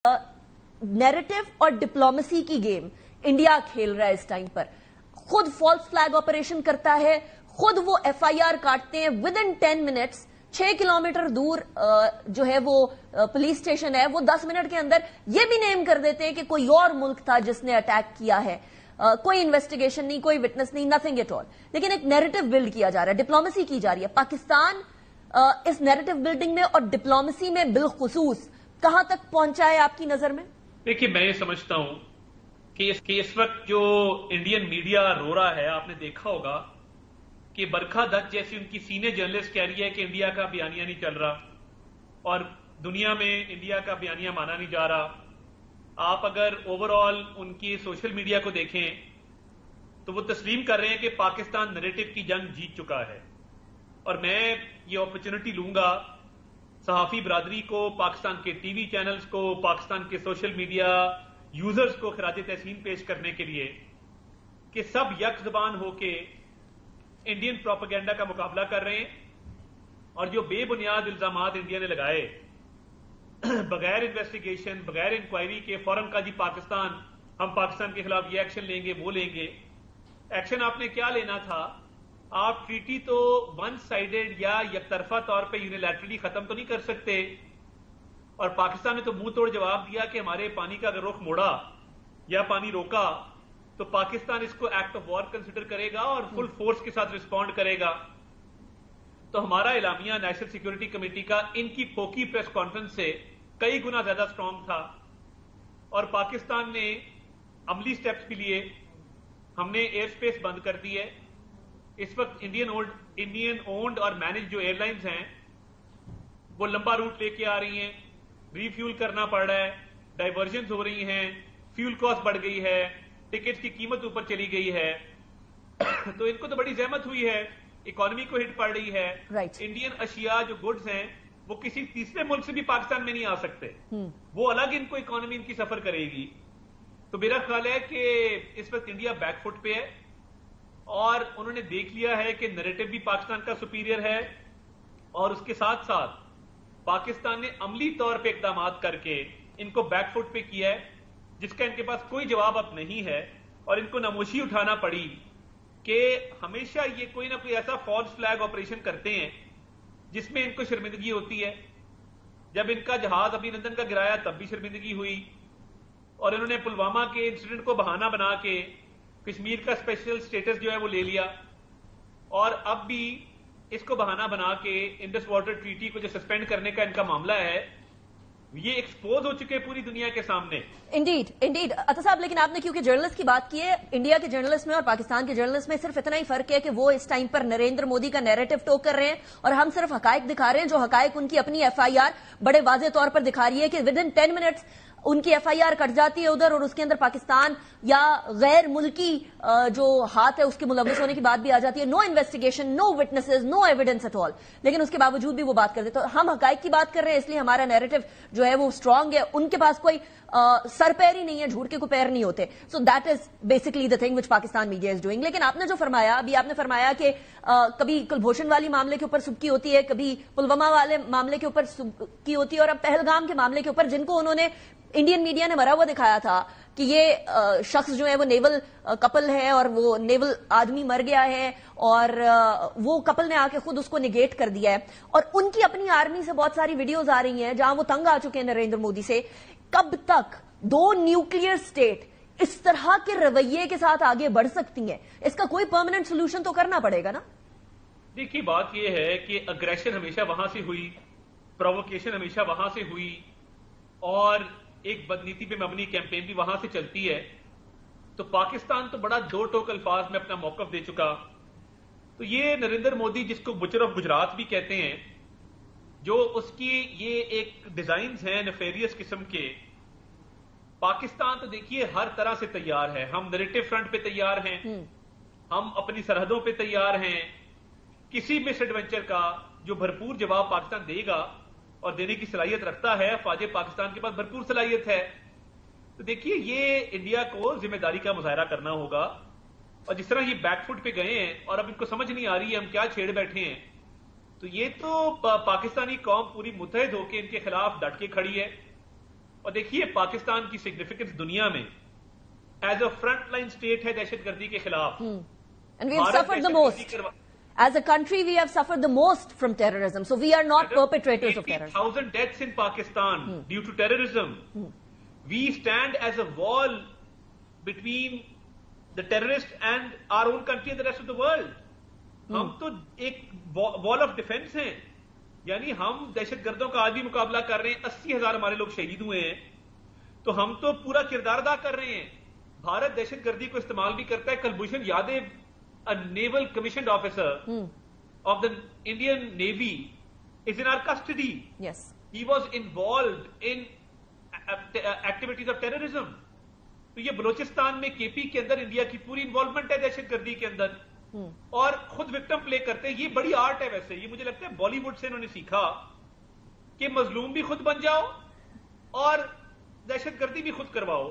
Narrative और diplomacy की game India खेल रहा है इस टाइम पर। खुद फॉल्स फ्लैग ऑपरेशन करता है, खुद वो एफआईआर काटते हैं विद इन 10 मिनट्स। 6 किलोमीटर दूर जो है वो पुलिस स्टेशन है, वो 10 मिनट के अंदर ये भी नेम कर देते हैं कि कोई और मुल्क था जिसने अटैक किया है। कोई इन्वेस्टिगेशन नहीं, कोई विटनेस नहीं, नथिंग एट ऑल। लेकिन एक नैरेटिव बिल्ड किया जा रहा है, डिप्लोमेसी की जा रही है। पाकिस्तान इस नैरेटिव बिल्डिंग में और डिप्लोमेसी में बिलखुसूस कहां तक पहुंचा है आपकी नजर में? देखिए, मैं ये समझता हूं कि इस वक्त जो इंडियन मीडिया रो रहा है, आपने देखा होगा कि बरखा दत्त जैसी उनकी सीनियर जर्नलिस्ट कह रही है कि इंडिया का बयानिया नहीं चल रहा और दुनिया में इंडिया का बयानिया माना नहीं जा रहा। आप अगर ओवरऑल उनकी सोशल मीडिया को देखें तो वो तस्लीम कर रहे हैं कि पाकिस्तान नैरेटिव की जंग जीत चुका है। और मैं ये अपॉर्चुनिटी लूंगा सहाफी बरादरी को, पाकिस्तान के टीवी चैनल्स को, पाकिस्तान के सोशल मीडिया यूजर्स को खराज तहसीन पेश करने के लिए कि सब यक ज़बान होके इंडियन प्रोपेगेंडा का मुकाबला कर रहे हैं और जो बेबुनियाद इल्जामात इंडिया ने लगाए बगैर इन्वेस्टिगेशन, बगैर इंक्वायरी के फौरन का जी हम पाकिस्तान के खिलाफ ये एक्शन लेंगे, वो लेंगे। एक्शन आपने क्या लेना था? आप ट्रीटी तो वन साइडेड या यकतरफा तौर पे यूनिलैटरली खत्म तो नहीं कर सकते। और पाकिस्तान ने तो मुंह तोड़ जवाब दिया कि हमारे पानी का अगर रुख मोड़ा या पानी रोका तो पाकिस्तान इसको एक्ट ऑफ वॉर कंसिडर करेगा और फुल फोर्स के साथ रिस्पॉन्ड करेगा। तो हमारा इलामिया नेशनल सिक्योरिटी कमेटी का इनकी फोकी प्रेस कॉन्फ्रेंस से कई गुना ज्यादा स्ट्रांग था और पाकिस्तान ने अमली स्टेप्स भी लिए। हमने एयर स्पेस बंद कर दी है। इस वक्त इंडियन ओन्ड और मैनेज जो एयरलाइंस हैं वो लंबा रूट लेके आ रही हैं, रीफ्यूल करना पड़ रहा है, डाइवर्जन हो रही हैं, फ्यूल कॉस्ट बढ़ गई है, टिकट्स की कीमत ऊपर चली गई है। तो इनको तो बड़ी जहमत हुई है, इकोनॉमी को हिट पड़ रही है। इंडियन अशिया जो गुड्स हैं वो किसी तीसरे मुल्क से भी पाकिस्तान में नहीं आ सकते, वो अलग इनको इकोनॉमी इनकी सफर करेगी। तो मेरा ख्याल है कि इस वक्त इंडिया बैकफुट पे है और उन्होंने देख लिया है कि नैरेटिव भी पाकिस्तान का सुपीरियर है और उसके साथ साथ पाकिस्तान ने अमली तौर पे इकदाम करके इनको बैकफुट पे किया है, जिसका इनके पास कोई जवाब अब नहीं है। और इनको नमोशी उठाना पड़ी कि हमेशा ये कोई ना कोई ऐसा फॉल्स फ्लैग ऑपरेशन करते हैं जिसमें इनको शर्मिंदगी होती है। जब इनका जहाज अभिनंदन का गिराया तब भी शर्मिंदगी हुई और इन्होंने पुलवामा के इंसिडेंट को बहाना बना के कश्मीर का स्पेशल स्टेटस जो है वो ले लिया और अब भी इसको बहाना बना के इंडस वाटर ट्रीटी को जो सस्पेंड करने का इनका मामला है ये एक्सपोज हो चुके हैं पूरी दुनिया के सामने। इंडीड अता साहब, लेकिन आपने क्योंकि जर्नलिस्ट की बात की है, इंडिया के जर्नलिस्ट में और पाकिस्तान के जर्नलिस्ट में सिर्फ इतना ही फर्क है कि वो इस टाइम पर नरेंद्र मोदी का नैरेटिव टोक कर रहे हैं और हम सिर्फ हकायक दिखा रहे हैं। जो हकायक उनकी अपनी एफआईआर बड़े वाजे तौर पर दिखा रही है कि विद इन 10 मिनट्स उनकी एफआईआर कट जाती है उधर और उसके अंदर पाकिस्तान या गैर मुल्की जो हाथ है उसके मुलव्वस होने की बात भी आ जाती है। No investigation, no witnesses, no evidence at all, लेकिन उसके बावजूद भी वो बात करते। तो हम हकायक की बात कर रहे हैं, इसलिए हमारा नैरेटिव जो है वो स्ट्रांग है। उनके पास कोई सर पैर ही नहीं है, झूठ के कोई पैर नहीं होते। So that is basically the thing which Pakistan media is doing. लेकिन आपने जो फरमाया, अभी आपने फरमाया कि कभी कुलभूषण वाली मामले के ऊपर सुबकी होती है, कभी पुलवामा वाले मामले के ऊपर सुबकी होती है और अब पहलगाम के मामले के ऊपर, जिनको उन्होंने इंडियन मीडिया ने मरा हुआ दिखाया था कि ये शख्स जो है वो नेवल कपल है और वो नेवल आदमी मर गया है और वो कपल ने आके खुद उसको निगेट कर दिया है। और उनकी अपनी आर्मी से बहुत सारी वीडियोज आ रही हैं जहां वो तंग आ चुके हैं नरेंद्र मोदी से। कब तक दो न्यूक्लियर स्टेट इस तरह के रवैये के साथ आगे बढ़ सकती हैं? इसका कोई परमानेंट सोल्यूशन तो करना पड़ेगा ना। देखिए, बात यह है कि अग्रेशन हमेशा वहां से हुई, प्रोवोकेशन हमेशा वहां से हुई और एक बदनीति पे मबनी कैंपेन भी वहां से चलती है। तो पाकिस्तान तो बड़ा दो टोक अल्फाज में अपना मौकफ दे चुका। तो ये नरेंद्र मोदी, जिसको बुचर ऑफ गुजरात भी कहते हैं, जो उसकी ये एक डिजाइन्स हैं नेफेरियस किस्म के, पाकिस्तान तो देखिए हर तरह से तैयार है। हम नैरेटिव फ्रंट पे तैयार हैं, हम अपनी सरहदों पे तैयार हैं। किसी मिस एडवेंचर का जो भरपूर जवाब पाकिस्तान देगा और देने की सलाहियत रखता है। फौज पाकिस्तान के पास भरपूर सलाहियत है। तो देखिए, ये इंडिया को जिम्मेदारी का मुजाहरा करना होगा और जिस तरह ये बैकफुट पे गए हैं और अब इनको समझ नहीं आ रही है हम क्या छेड़ बैठे हैं, तो ये तो पाकिस्तानी कौम पूरी मुतहद होकर इनके खिलाफ डट के खड़ी है اور دیکھیے پاکستان کی سگنیفیکنس دنیا میں as a front line state ہے دہشت گردی کے خلاف. And we have suffered the most. As a country, we have suffered the most from terrorism. So we are not perpetrators of terrorism. 80,000 deaths in Pakistan due to terrorism. We stand as a wall between the terrorists and our own country and the rest of the world. ہم تو ایک wall of defense ہیں. یعنی ہم دہشت گردوں کا آج بھی مقابلہ کر رہے ہیں. 80,000 ہمارے لوگ شہید ہوئے ہیں. تو ہم تو پورا کردار ادا کر رہے ہیں. بھارت دہشت گردی کو استعمال بھی کرتا ہے. Kulbhushan Yadav, a naval commissioned officer of the Indian Navy, is in our custody. Yes. He was involved in activities of terrorism. تو یہ بلوچستان میں کے پی کے اندر انڈیا کی پوری انوالومنٹ ہے دہشت گردی کے اندر, اور خود وکٹم پلے کرتے ہیں. یہ بڑی آرٹ ہے. ویسے یہ مجھے لگتا ہے بالی ووڈ سے انہوں نے سیکھا کہ مظلوم بھی خود بن جاؤ اور دہشت گردی بھی خود کرواؤ.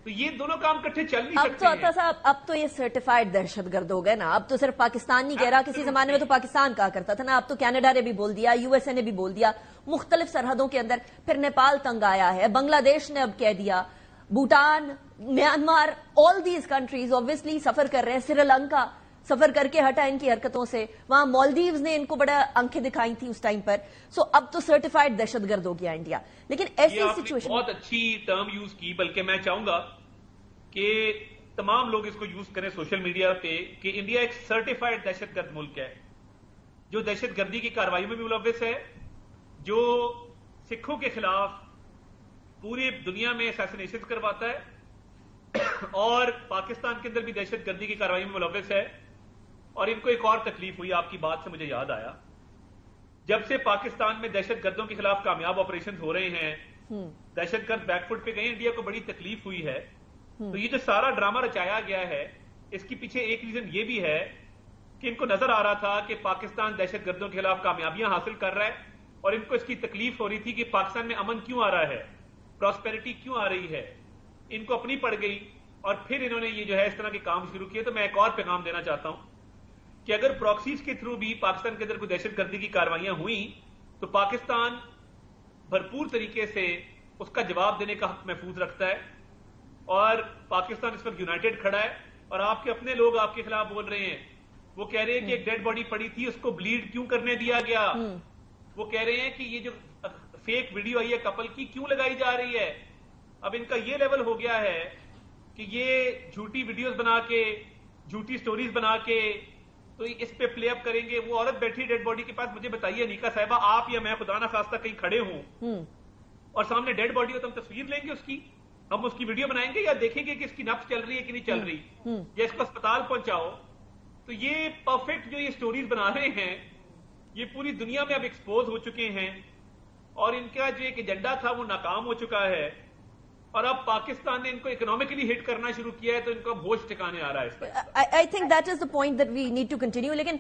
تو یہ دونوں کام کٹھے چل نہیں سکتے. اب تو عطا صاحب, اب تو یہ سرٹیفائڈ دہشت گرد ہو گئے نا. اب تو صرف پاکستان نہیں کہہ رہا. کسی زمانے میں تو پاکستان کہا کرتا تھا نا. اب تو کینیڈا نے بھی بول دیا, یو ایس اے نے بھی بول دیا, مختلف سرحدوں کے اندر. پھر نیپال تنگ آیا ہے, بنگلہ دیش نے اب کہہ دیا, Bhutan, Myanmar, all these countries obviously سفر کر رہے ہیں. سری لنکا سفر کر کے ہٹا ان کی حرکتوں سے. وہاں مالدیوز نے ان کو بڑا آنکھیں دکھائی تھی اس ٹائم پر. سو اب تو سرٹیفائڈ دہشت گرد ہو گیا انڈیا. لیکن ایسی سچویشن, بہت اچھی ٹرم یوز کی. بلکہ میں چاہوں گا کہ تمام لوگ اس کو یوز کریں سوشل میڈیا پہ کہ انڈیا ایک سرٹیفائڈ دہشت گرد ملک ہے, جو دہشت گردی کی کارروائیوں میں بھی ملوث ہے, جو سکھوں کے خلاف پوری دنیا میں اسیسینیشن کرواتا ہے, اور پاکستان کے اندر بھی دہشت گردی کی کارروائیوں میں ملوث ہے. اور ان کو ایک اور تکلیف ہوئی. آپ کی بات سے مجھے یاد آیا, جب سے پاکستان میں دہشت گردوں کے خلاف کامیاب آپریشن ہو رہے ہیں, دہشت گرد بیک فٹ پہ گئے, انڈیا کو بڑی تکلیف ہوئی ہے. تو یہ جو سارا ڈرامہ رچایا گیا ہے, اس کے پیچھے ایک ریزن یہ بھی ہے کہ ان کو نظر آ رہا تھا کہ پاکستان دہشت گردوں کے خلاف کامیابیاں حاصل کر رہا ہے, اور ان کو اس کی تکلیف ہو رہی تھی کہ پاکستان میں امن کیوں آ رہا ہے, پراسپیرٹی کیوں آ رہی ہے. ان کو اپنی پڑ گئی, اور پھر انہوں نے یہ جو ہے اس طرح کے کام شروع کیے. تو میں ایک اور پیغام دینا چاہتا ہوں کہ اگر پراکسیز کے تھرو بھی پاکستان کے اندر کوئی دہشت گردی کی کارروائیاں ہوئیں تو پاکستان بھرپور طریقے سے اس کا جواب دینے کا حق محفوظ رکھتا ہے. اور پاکستان اس وقت یونائٹڈ کھڑا ہے. اور آپ کے اپنے لوگ آپ کے خلاف بول رہے ہیں, وہ کہہ رہے ہیں کہ ایک ڈیڈ باڈی پڑی تھی, اس کو بلیڈ کیوں کرنے دیا گیا. وہ کہہ رہے ہیں کہ یہ جو فیک ویڈیو آئی ہے کپل کی کیوں لگائی جا رہی ہے. اب ان کا یہ لیول ہو گیا ہے کہ یہ جھوٹی ویڈیوز بنا کے, جھوٹی سٹوریز بنا کے تو اس پہ پلے اپ کریں گے. وہ عورت بیٹھی ڈیڈ باڈی کے پاس, مجھے بتائیے نیکا صاحبہ, آپ یا میں خدا نہ خواستہ کہیں کھڑے ہوں اور سامنے ڈیڈ باڈی ہو تو ہم تصویر لیں گے اس کی, ہم اس کی ویڈیو بنائیں گے یا دیکھیں گے کہ اس کی نبض چل رہی ہے کہ نہیں چل رہی, یا اس کو اسپتال پہنچاؤ. تو یہ پرفیکٹ جو یہ سٹوریز بنا رہے ہیں, یہ پوری دنیا میں اب ایکسپوز ہو چکے ہیں, اور ان کا جو ایک ایجنڈا تھا وہ ناکام ہو چکا ہے. اور اب پاکستان نے ان کو اکنامکلی ہٹ کرنا شروع کیا ہے, تو ان کو اب ہوش ٹھکانے آ رہا ہے. I think that is the point that we need to continue. لیکن